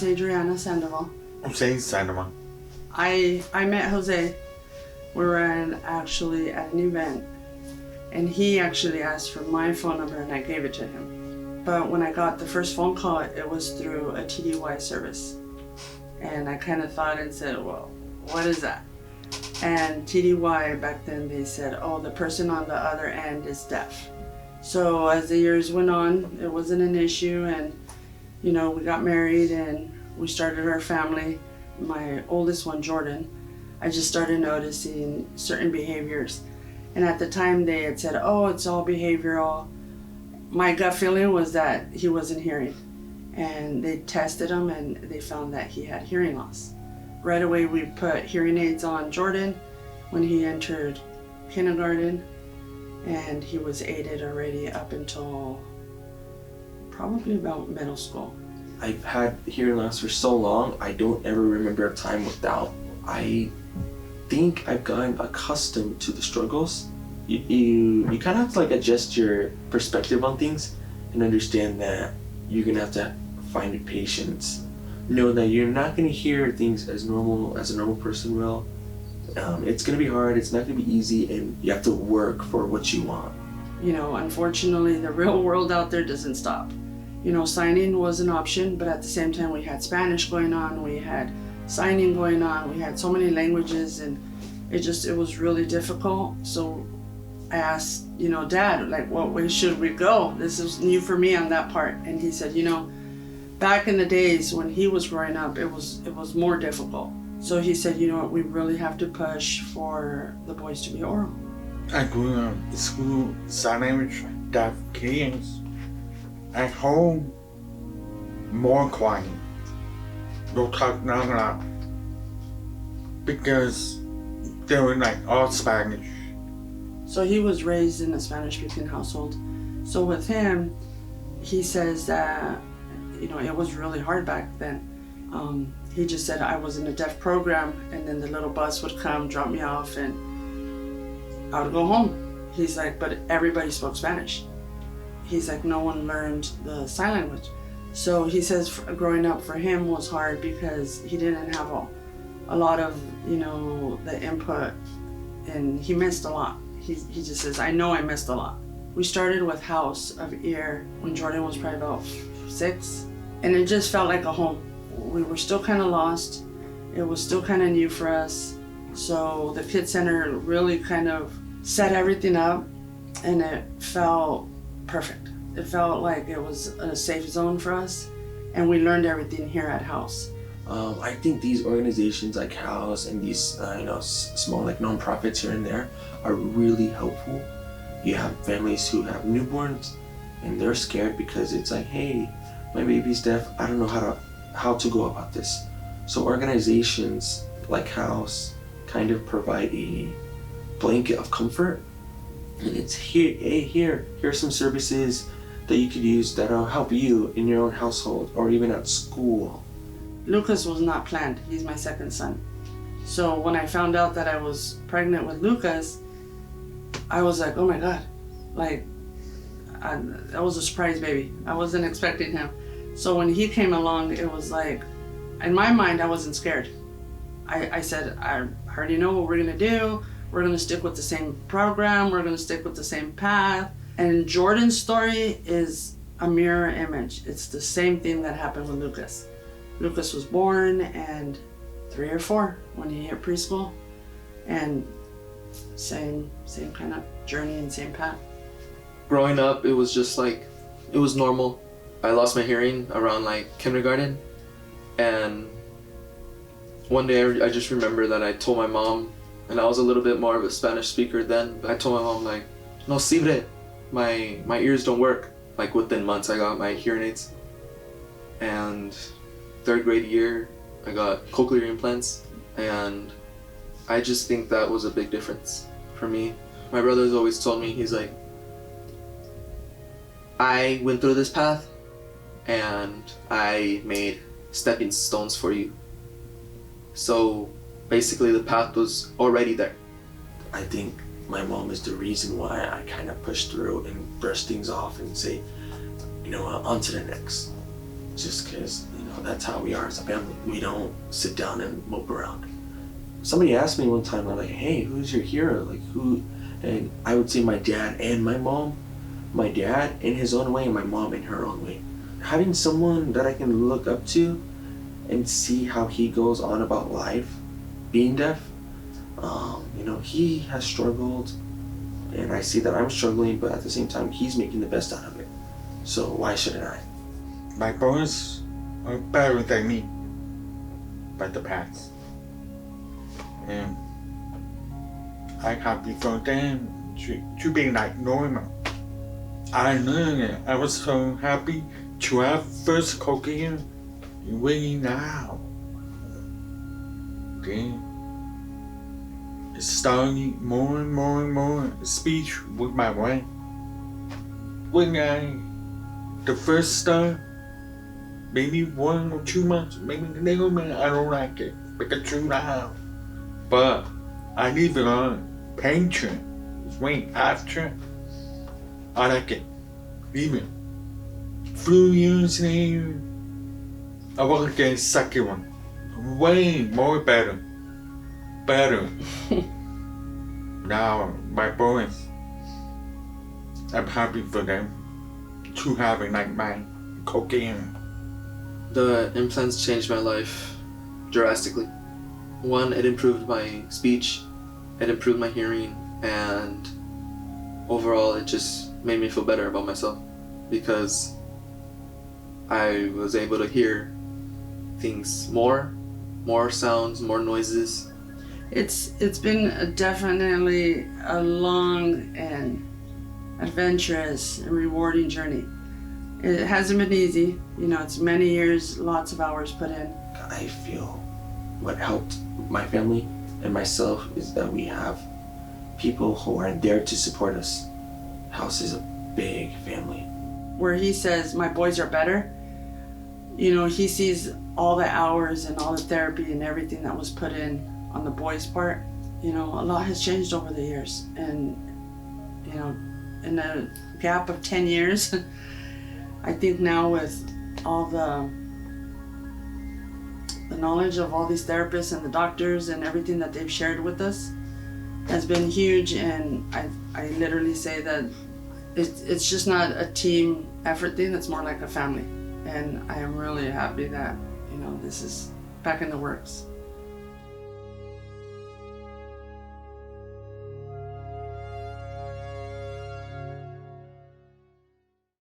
is Adriana Sandoval. Jose Sandoval. I met Jose. We were actually at an event, and he actually asked for my phone number, and I gave it to him. But when I got the first phone call, it was through a TDY service. And I kind of thought and said, well, what is that? And TDY back then, they said, oh, the person on the other end is deaf. So as the years went on, it wasn't an issue, and we got married and we started our family. My oldest one, Jordan, I just started noticing certain behaviors. And at the time they had said, oh, it's all behavioral. My gut feeling was that he wasn't hearing. And they tested him and they found that he had hearing loss. Right away we put hearing aids on Jordan when he entered kindergarten, and he was aided already up until probably about middle school. I've had hearing loss for so long, I don't ever remember a time without. I think I've gotten accustomed to the struggles. You kind of have to adjust your perspective on things and understand that you're gonna have to find patience. Know that you're not gonna hear things as normal as a normal person will. It's gonna be hard, it's not gonna be easy, and you have to work for what you want. Unfortunately, the real world out there doesn't stop. Signing was an option, but at the same time we had Spanish going on, we had signing going on, we had so many languages, and it was really difficult. So I asked, Dad, what way should we go? This is new for me on that part. And he said, back in the days when he was growing up, it was more difficult. So he said, we really have to push for the boys to be oral. I grew up in school, sign language, deaf kids. At home, more quiet. Don't talk not a lot. Because they were all Spanish. So he was raised in a Spanish-speaking household. So with him, he says that, it was really hard back then. He just said I was in a deaf program, and then the little bus would come, drop me off, and I would go home. He's like, but everybody spoke Spanish. He's like, no one learned the sign language. So he says growing up for him was hard because he didn't have a lot of, the input, and he missed a lot. He just says, I know I missed a lot. We started with House of Ear when Jordan was probably about 6, and it just felt like a home. We were still kind of lost. It was still kind of new for us. So the Kid Center really kind of set everything up, and it felt perfect. It felt like it was a safe zone for us, and we learned everything here at House. I think these organizations like House and these small nonprofits here and there are really helpful. You have families who have newborns and they're scared because it's like, hey, my baby's deaf, I don't know how to go about this. So organizations like House kind of provide a blanket of comfort, and it's here's some services that you could use that'll help you in your own household or even at school. Lucas was not planned. He's my second son. So when I found out that I was pregnant with Lucas, I was like, oh my God. That was a surprise baby. I wasn't expecting him. So when he came along, it was like, in my mind, I wasn't scared. I said, I already know what we're gonna do. We're gonna stick with the same program. We're gonna stick with the same path. And Jordan's story is a mirror image. It's the same thing that happened with Lucas. Lucas was born and 3 or 4 when he hit preschool, and same kind of journey and same path. Growing up, it was just it was normal. I lost my hearing around kindergarten, and one day I just remember that I told my mom, and I was a little bit more of a Spanish speaker then, but I told my mom no sirve, my ears don't work. Within months I got my hearing aids, and 3rd grade year I got cochlear implants, and I just think that was a big difference for me. My brother's always told me, he's like, I went through this path and I made stepping stones for you. So basically the path was already there. I think my mom is the reason why I kind of push through and brush things off and say, on to the next. Just because, that's how we are as a family. We don't sit down and mope around. Somebody asked me one time, like, hey, who's your hero? Like, who? And I would say my dad and my mom. My dad in his own way and my mom in her own way. Having someone that I can look up to and see how he goes on about life, being deaf, he has struggled, and I see that I'm struggling, but at the same time, he's making the best out of it. So why shouldn't I? My boys are better than me by the past. And I'm happy for them to be like normal. I learned it. I was so happy to have first Cochlear really now. Then it's starting more and more speech with my wife. When the first start, maybe 1 or 2 months, maybe a little bit, I don't like it because too loud. But I leave it on. Painter, wait after, I like it. Leave it. Few years later, I want to get a second one. Way more better. Now, my boys, I'm happy for them to have it like my Cochlear. The implants changed my life drastically. One, it improved my speech, it improved my hearing, and overall it just made me feel better about myself because I was able to hear things more sounds, more noises. It's been definitely a long and adventurous and rewarding journey. It hasn't been easy. It's many years, lots of hours put in. I feel what helped my family and myself is that we have people who are there to support us. House is a big family. Where he says, my boys are better, he sees all the hours and all the therapy and everything that was put in on the boys' part. A lot has changed over the years. And, in a gap of 10 years, I think now with all the knowledge of all these therapists and the doctors and everything that they've shared with us has been huge. And I literally say that it's just not a team effort thing, it's more like a family. And I am really happy that, this is back in the works.